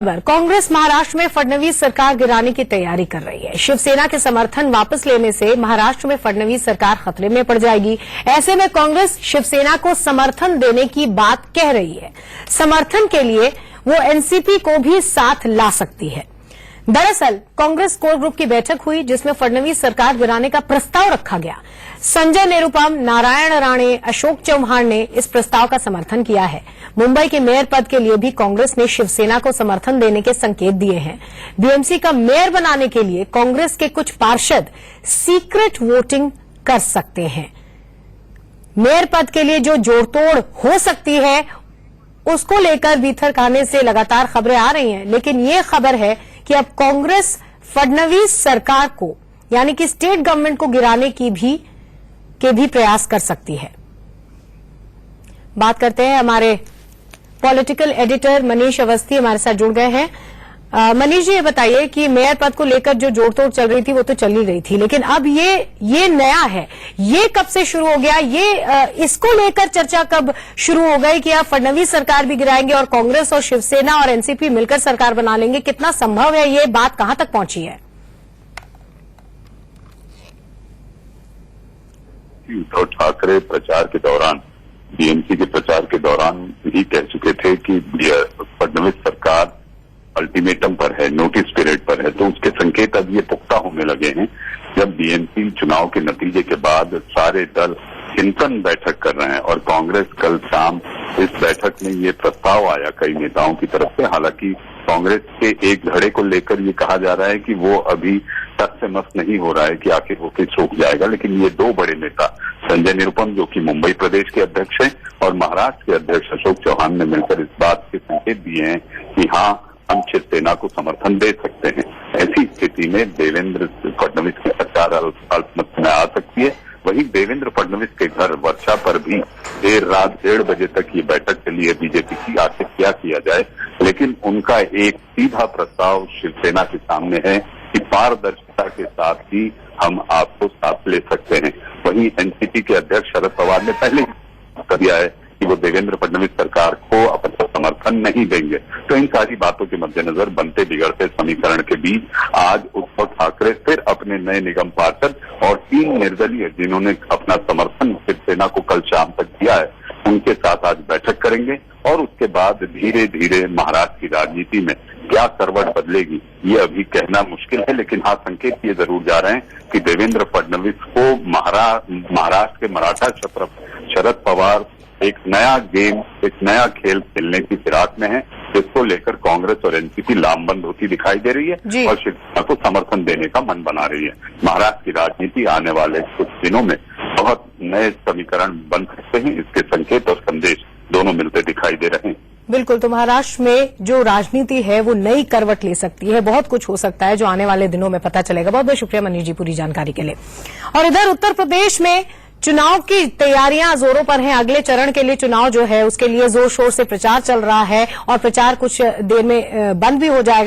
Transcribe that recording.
कांग्रेस महाराष्ट्र में फडणवीस सरकार गिराने की तैयारी कर रही है। शिवसेना के समर्थन वापस लेने से महाराष्ट्र में फडणवीस सरकार खतरे में पड़ जाएगी। ऐसे में कांग्रेस शिवसेना को समर्थन देने की बात कह रही है। समर्थन के लिए वो एनसीपी को भी साथ ला सकती है। दरअसल कांग्रेस कोर ग्रुप की बैठक हुई जिसमें फडणवीस सरकार गिराने का प्रस्ताव रखा गया। संजय निरुपम, नारायण राणे, अशोक चव्हाण ने इस प्रस्ताव का समर्थन किया है। मुंबई के मेयर पद के लिए भी कांग्रेस ने शिवसेना को समर्थन देने के संकेत दिए हैं। बीएमसी का मेयर बनाने के लिए कांग्रेस के कुछ पार्षद सीक्रेट वोटिंग कर सकते हैं। मेयर पद के लिए जो जोड़तोड़ हो सकती है उसको लेकर बीथर खाने से लगातार खबरें आ रही हैं, लेकिन ये खबर है कि अब कांग्रेस फडणवीस सरकार को यानी कि स्टेट गवर्नमेंट को गिराने की भी प्रयास कर सकती है। बात करते हैं, हमारे पॉलिटिकल एडिटर मनीष अवस्थी हमारे साथ जुड़ गए हैं। मनीष जी, ये बताइए कि मेयर पद को लेकर जो जोड़तोड़ चल रही थी वो तो चल ही रही थी, लेकिन अब ये नया है। ये कब से शुरू हो गया? इसको लेकर चर्चा कब शुरू हो गई कि आप फडणवीस सरकार भी गिराएंगे और कांग्रेस और शिवसेना और एनसीपी मिलकर सरकार बना लेंगे? कितना संभव है? ये बात कहां तक पहुंची है? उद्धव ठाकरे प्रचार के दौरान, बीएमसी के प्रचार के दौरान ही कह चुके थे कि फडणवीस सरकार अल्टीमेटम पर है, नोटिस पीरियड पर है। तो उसके संकेत अब ये पुख्ता होने लगे हैं जब बीएमसी चुनाव के नतीजे के बाद सारे दल चिंतन बैठक कर रहे हैं और कांग्रेस कल शाम इस बैठक में ये प्रस्ताव आया कई नेताओं की तरफ से। हालांकि कांग्रेस के एक धड़े को लेकर ये कहा जा रहा है कि वो अभी तक से मस्त नहीं हो रहा है कि आखिर वो किस रुक जाएगा, लेकिन ये दो बड़े नेता संजय निरुपम जो कि मुंबई प्रदेश के अध्यक्ष हैं और महाराष्ट्र के अध्यक्ष अशोक चव्हाण ने मिलकर इस बात के संकेत दिए हैं कि हाँ, हम शिवसेना को समर्थन दे सकते हैं। ऐसी स्थिति में देवेंद्र फडणवीस की सरकार अल्पमत में आ सकती है। वहीं देवेंद्र फडणवीस के घर वर्षा पर भी देर रात 1:30 बजे तक ये बैठक के लिए बीजेपी की आखिर क्या किया जाए, लेकिन उनका एक सीधा प्रस्ताव शिवसेना के सामने है कि पारदर्शिता के साथ ही हम आपको साथ ले सकते हैं। वहीं एनसीपी के अध्यक्ष शरद पवार ने पहले कर दिया है कि वो देवेंद्र फडणवीस सरकार को अपना समर्थन नहीं देंगे। तो इन सारी बातों के मद्देनजर बनते बिगड़ते समीकरण के बीच आज उद्धव ठाकरे फिर अपने नए निगम पार्षद और 3 निर्दलीय जिन्होंने अपना समर्थन शिवसेना को कल शाम तक दिया है उनके साथ आज बैठक करेंगे और उसके बाद धीरे धीरे महाराष्ट्र की राजनीति में क्या करवट बदलेगी ये अभी कहना मुश्किल है। लेकिन हाँ, संकेत ये जरूर जा रहे हैं कि देवेंद्र फडणवीस को महाराष्ट्र के मराठा शरद पवार एक नया गेम, एक नया खेल खेलने की फिराक में है, जिसको लेकर कांग्रेस और एनसीपी लामबंद होती दिखाई दे रही है और शिवसेना को समर्थन देने का मन बना रही है। महाराष्ट्र की राजनीति आने वाले कुछ दिनों में बहुत नए समीकरण बन सकते हैं। इसके संकेत और संदेश दोनों मिलते दिखाई दे रहे हैं। बिल्कुल, तो महाराष्ट्र में जो राजनीति है वो नई करवट ले सकती है। बहुत कुछ हो सकता है जो आने वाले दिनों में पता चलेगा। बहुत बहुत शुक्रिया मनीष जी पूरी जानकारी के लिए। और इधर उत्तर प्रदेश में चुनाव की तैयारियां जोरों पर हैं। अगले चरण के लिए चुनाव जो है उसके लिए जोर शोर से प्रचार चल रहा है और प्रचार कुछ देर में बंद भी हो जाएगा।